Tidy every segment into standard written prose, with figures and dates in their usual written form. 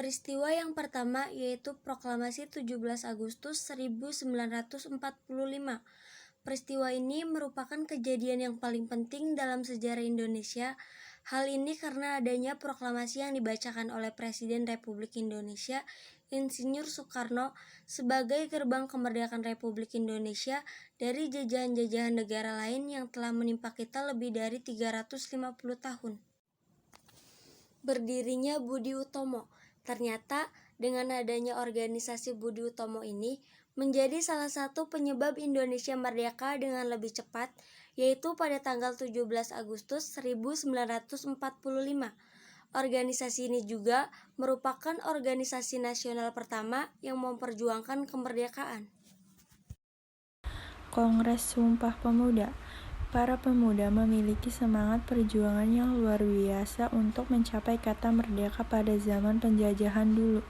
Peristiwa yang pertama yaitu Proklamasi 17 Agustus 1945. Peristiwa ini merupakan kejadian yang paling penting dalam sejarah Indonesia. Hal ini karena adanya proklamasi yang dibacakan oleh Presiden Republik Indonesia Insinyur Soekarno sebagai gerbang kemerdekaan Republik Indonesia dari jajahan-jajahan negara lain yang telah menimpa kita lebih dari 350 tahun. Berdirinya Budi Utomo. Ternyata dengan adanya organisasi Budi Utomo ini menjadi salah satu penyebab Indonesia merdeka dengan lebih cepat, yaitu pada tanggal 17 Agustus 1945. Organisasi ini juga merupakan organisasi nasional pertama yang memperjuangkan kemerdekaan. Kongres Sumpah Pemuda. Para pemuda memiliki semangat perjuangan yang luar biasa untuk mencapai kata merdeka pada zaman penjajahan dulu.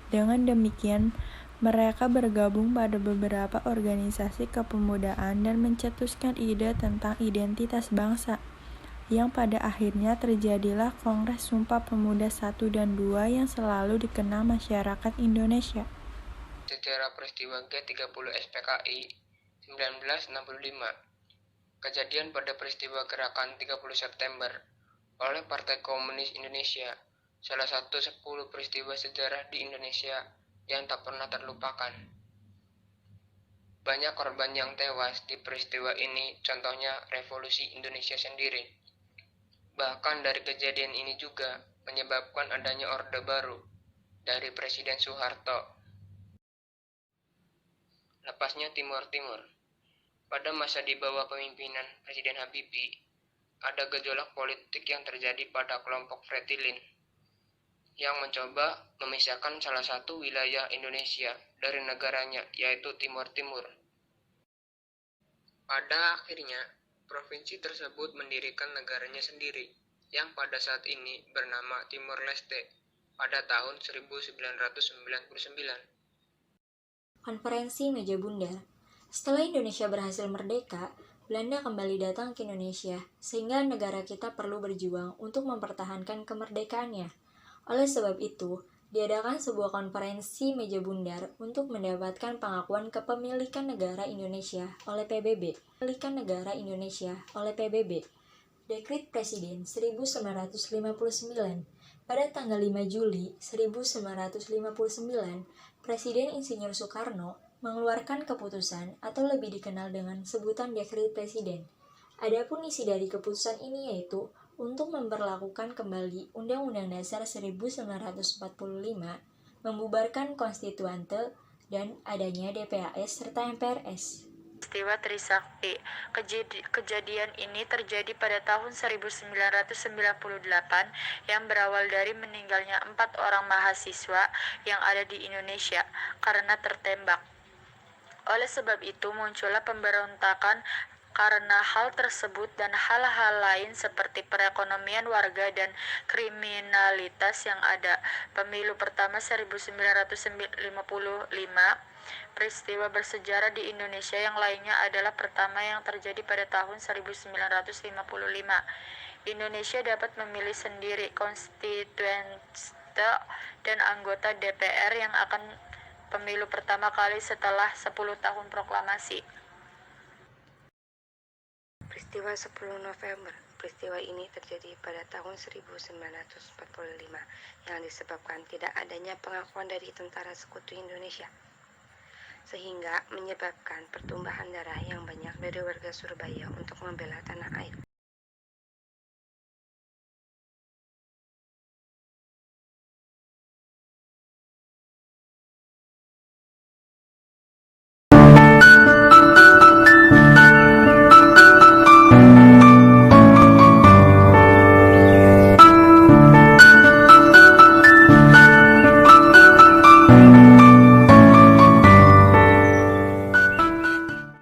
Dengan demikian, mereka bergabung pada beberapa organisasi kepemudaan dan mencetuskan ide tentang identitas bangsa, yang pada akhirnya terjadilah Kongres Sumpah Pemuda 1 dan 2 yang selalu dikenal masyarakat Indonesia. Sejarah peristiwa G30 SPKI 1965. Kejadian pada peristiwa gerakan 30 September oleh Partai Komunis Indonesia, salah satu 10 peristiwa sejarah di Indonesia yang tak pernah terlupakan. Banyak korban yang tewas di peristiwa ini, contohnya Revolusi Indonesia sendiri. Bahkan dari kejadian ini juga menyebabkan adanya Orde Baru dari Presiden Soeharto. Lepasnya Timur Timur. Pada masa di bawah pemimpinan Presiden Habibie, ada gejolak politik yang terjadi pada kelompok Fretilin yang mencoba memisahkan salah satu wilayah Indonesia dari negaranya, yaitu Timur Timur. Pada akhirnya, provinsi tersebut mendirikan negaranya sendiri, yang pada saat ini bernama Timor Leste pada tahun 1999. Konferensi Meja Bundar. Setelah Indonesia berhasil merdeka, Belanda kembali datang ke Indonesia, sehingga negara kita perlu berjuang untuk mempertahankan kemerdekaannya. Oleh sebab itu, diadakan sebuah konferensi Meja Bundar untuk mendapatkan pengakuan kepemilikan negara Indonesia oleh PBB. Dekrit Presiden 1959. Pada tanggal 5 Juli 1959, Presiden Insinyur Soekarno mengeluarkan keputusan atau lebih dikenal dengan sebutan Dekrit Presiden. Adapun isi dari keputusan ini yaitu untuk memberlakukan kembali Undang-Undang Dasar 1945, membubarkan konstituante, dan adanya DPAS serta MPRS. Peristiwa Trisakti. Kejadian ini terjadi pada tahun 1998 yang berawal dari meninggalnya 4 orang mahasiswa yang ada di Indonesia karena tertembak. Oleh sebab itu muncullah pemberontakan karena hal tersebut dan hal-hal lain seperti perekonomian warga dan kriminalitas yang ada. Pemilu pertama 1955. Peristiwa bersejarah di Indonesia yang lainnya adalah pertama yang terjadi pada tahun 1955. Indonesia dapat memilih sendiri konstituente dan anggota DPR yang akan pemilu pertama kali setelah 10 tahun proklamasi. Peristiwa 10 November. Peristiwa ini terjadi pada tahun 1945 yang disebabkan tidak adanya pengakuan dari Tentara Sekutu Indonesia, sehingga menyebabkan pertumbuhan darah yang banyak dari warga Surabaya untuk membela tanah air.